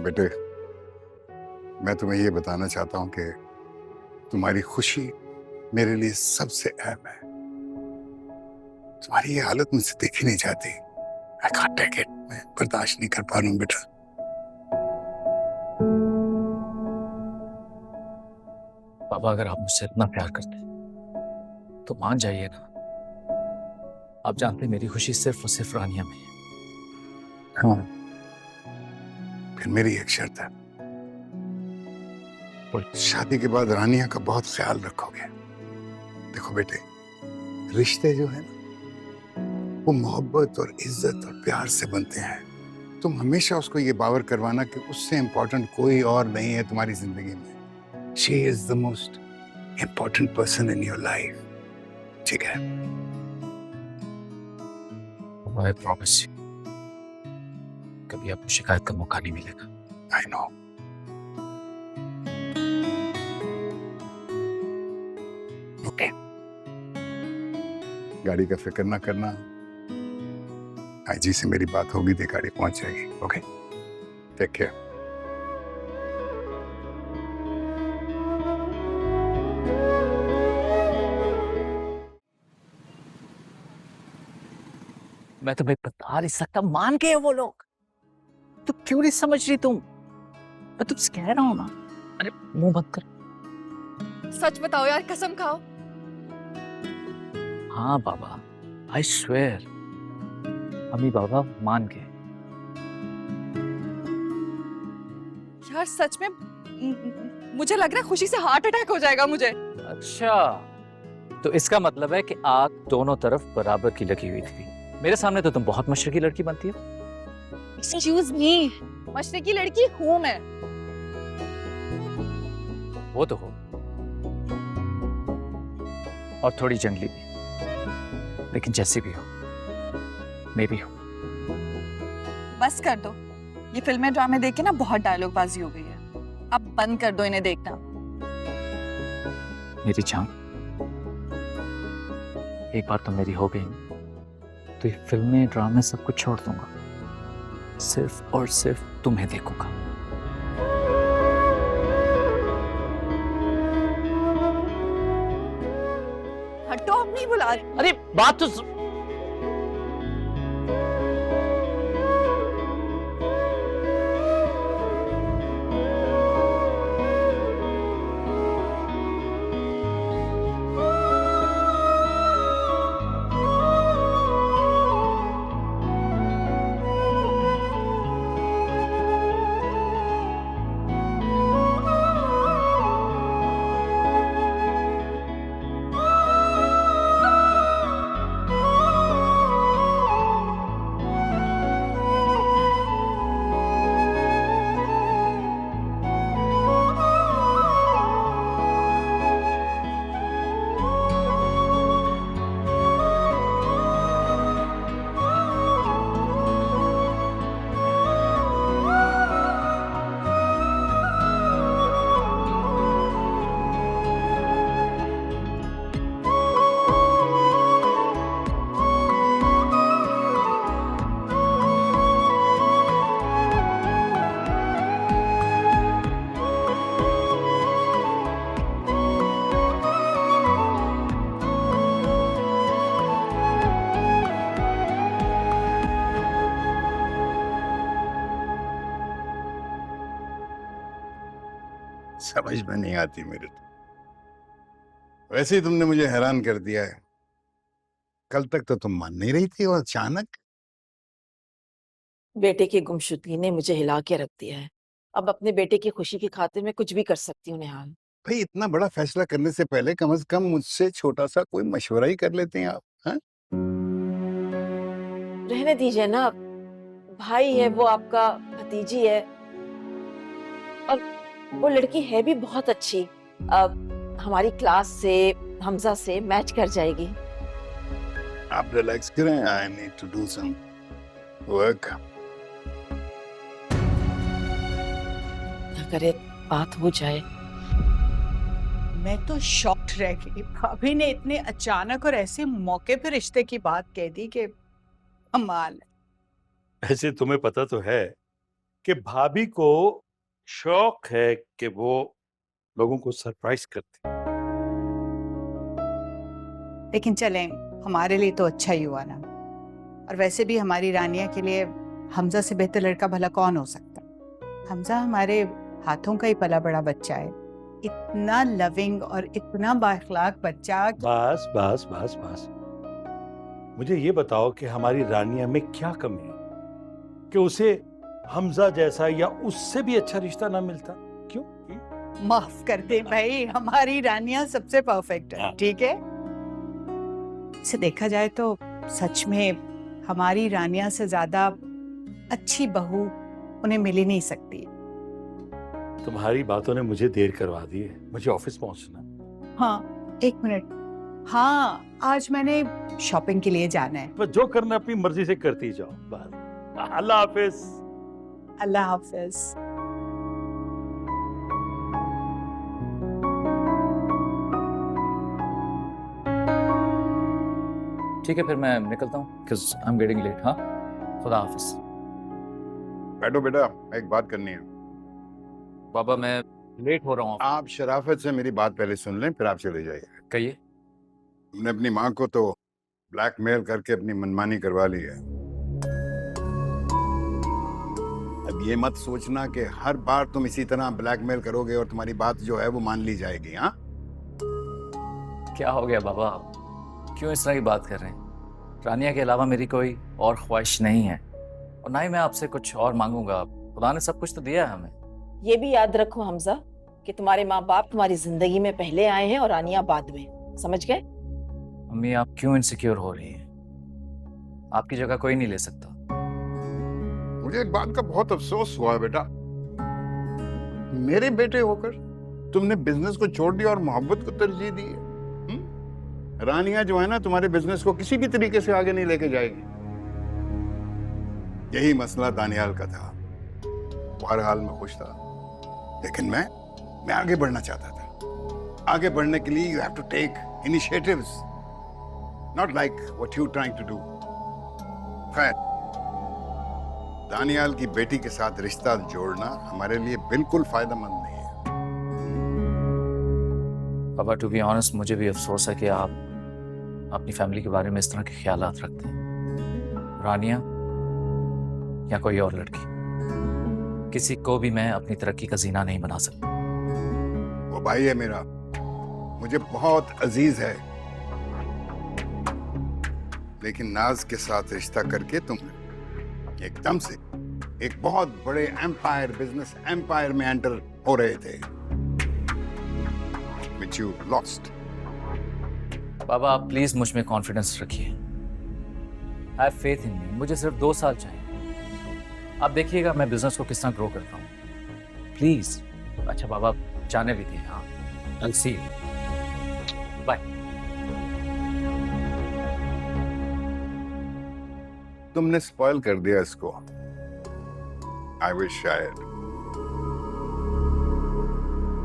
बेटे, मैं तुम्हें ये बताना चाहता हूं कि तुम्हारी खुशी मेरे लिए सबसे अहम है। तुम्हारी ये हालत मुझसे देखी नहीं जाती। I can't take it। मैं बर्दाश्त नहीं कर पा रहा हूं बेटा। पापा, अगर आप मुझसे इतना प्यार करते हैं तो मान जाइए ना। आप जानते हैं मेरी खुशी सिर्फ और सिर्फ रानिया में है। हाँ, फिर मेरी एक शर्त है। शादी के बाद रानिया का बहुत ख्याल रखोगे। देखो बेटे, रिश्ते जो है ना, वो मोहब्बत और इज्जत और प्यार से बनते हैं। तुम हमेशा उसको ये बावर करवाना कि उससे इंपॉर्टेंट कोई और नहीं है तुम्हारी जिंदगी में। She is the most important person in your life. ठीक है? आई प्रॉमिस यू, कभी आपको शिकायत का मौका नहीं मिलेगा। I know. ओके, गाड़ी का फिक्र ना करना। आईजी से मेरी बात होगी तो गाड़ी पहुंच जाएगी। Okay, take care. मैं तुम्हें बता नहीं सकता, मान गए वो लोग। तो क्यों नहीं समझ रही तुम? मैं तुमसे कह रहा हूं ना। अरे मुंह बंद कर। सच बताओ यार, कसम खाओ। हाँ बाबा, आई स्वेयर, अम्मी बाबा मान गए। यार सच में मुझे लग रहा है खुशी से हार्ट अटैक हो जाएगा मुझे। अच्छा, तो इसका मतलब है कि आग दोनों तरफ बराबर की लगी हुई थी। मेरे सामने तो तुम बहुत मशरकी लड़की बनती हो। एक्सक्यूज मी, मशरकी लड़की हूं मैं। वो तो हो, और थोड़ी जंगली भी, लेकिन जैसी भी हो मैं भी हूं। बस कर दो, ये फिल्में ड्रामे देख के ना बहुत डायलॉगबाजी हो गई है। अब बंद कर दो इन्हें देखना। मेरी जान, एक बार तो मेरी हो गई तो ये फिल्में ड्रामे सब कुछ छोड़ दूंगा, सिर्फ और सिर्फ तुम्हें देखूंगा। हटो, अब नहीं बुला रही। अरे बात तो समझ में नहीं आती मेरे तो। वैसे ही तुमने मुझे हैरान कर दिया है। कल तक तो तुम मान नहीं रही थी और अचानक। बेटे की गुमशुदगी ने मुझे हिला के रख दिया है। अब अपने बेटे की खुशी की खातिर मैं कुछ भी कर सकती हूँ निहाल। भाई, इतना बड़ा फैसला करने से पहले कम से कम मुझसे छोटा सा कोई मशवरा ही कर लेते हैं आप। हाँ? रहने दीजिए ना, भाई है वो, आपका भतीजी है, और वो लड़की है भी बहुत अच्छी। अब हमारी क्लास से, हमजा से मैच कर जाएगी। आप रिलैक्स करें, I need to do some work. अगर बात हो जाए। मैं तो शॉक्ड रह गई। भाभी ने इतने अचानक और ऐसे मौके पे रिश्ते की बात कह दी कि कमाल है। ऐसे तुम्हें पता तो है कि भाभी को शौक है कि वो लोगों को सरप्राइज करती। लेकिन चलें, हमारे लिए तो अच्छा ही हुआ ना। और वैसे भी हमारी रानिया के लिए हमजा से बेहतर लड़का भला कौन हो सकता। हमजा हमारे हाथों का ही पला बड़ा बच्चा है, इतना लविंग और इतना बाअखलाक बच्चा। बस बस बस बस, मुझे ये बताओ कि हमारी रानिया में क्या कमी है कि उसे हमजा जैसा या उससे भी अच्छा रिश्ता ना मिलता? क्यों? माफ कर दे भाई, हमारी रानिया सबसे परफेक्ट है, ठीक है। इसे देखा जाए तो सच में हमारी रानिया से ज्यादा अच्छी बहू उन्हें मिल ही नहीं सकती। तुम्हारी बातों ने मुझे देर करवा दी है, मुझे ऑफिस पहुंचना। हाँ, एक मिनट। हाँ, आज मैंने शॉपिंग के लिए जाना है। बस जो करना अपनी मर्जी से करती जाओ। बस, अल्लाह हाफिज। अल्लाह हाफिज। ठीक है, फिर मैं निकलता हूँ, because I am getting late. हाँ, खुदा हाफिज। बैठो बेटा, एक बात करनी है। बाबा मैं लेट हो रहा हूँ। आप शराफत से मेरी बात पहले सुन लें, फिर आप चले जाइए। कहिए। तुमने अपनी माँ को तो ब्लैकमेल करके अपनी मनमानी करवा ली है। अब ये मत सोचना कि हर बार तुम इसी तरह ब्लैकमेल करोगे और तुम्हारी बात जो है वो मान ली जाएगी। हाँ, क्या हो गया बाबा, क्यों इस तरह की बात कर रहे हैं? रानिया के अलावा मेरी कोई और ख्वाहिश नहीं है, और ना ही मैं आपसे कुछ और मांगूंगा। खुदा ने सब कुछ तो दिया है हमें। ये भी याद रखो हमजा कि तुम्हारे माँ बाप तुम्हारी जिंदगी में पहले आए हैं और रानिया बाद में, समझ गए? मम्मी आप क्यों इनसिक्योर हो रही हैं? आपकी जगह कोई नहीं ले सकता। मुझे एक बात का बहुत अफसोस हुआ है बेटा, मेरे बेटे होकर तुमने बिजनेस को छोड़ दिया और मोहब्बत को तरजीह दी है। रानिया जो है ना, तुम्हारे बिजनेस को किसी भी तरीके से आगे नहीं लेके जाएगी। यही मसला दानियाल का था। बहरहाल मैं खुश था, लेकिन मैं आगे बढ़ना चाहता था। आगे बढ़ने के लिए you have to take initiatives, not like what you trying to do. खैर, दानियाल की बेटी के साथ रिश्ता जोड़ना हमारे लिए बिल्कुल फायदेमंद नहीं है। पापा टू बी ऑनेस्ट, मुझे भी अफसोस है कि आप अपनी फैमिली के बारे में इस तरह के ख्यालात रखते हैं। रानिया या कोई और लड़की, किसी को भी मैं अपनी तरक्की का जीना नहीं बना सकता। वो भाई है मेरा, मुझे बहुत अजीज है, लेकिन नाज के साथ रिश्ता करके तुम एकदम से एक बहुत बड़े एम्पायर, बिजनेस एम्पायर में एंटर हो रहे थे, which you lost। बाबा आप प्लीज मुझ में कॉन्फिडेंस रखिए। हैव फेथ इन मी। मुझे सिर्फ 2 साल चाहिए। आप देखिएगा मैं बिजनेस को किस तरह ग्रो करता हूँ, प्लीज। अच्छा बाबा जाने भी दिए। हाँ, I'll see you. बाय। तुमने स्पॉइल कर दिया इसको। आई विश शायद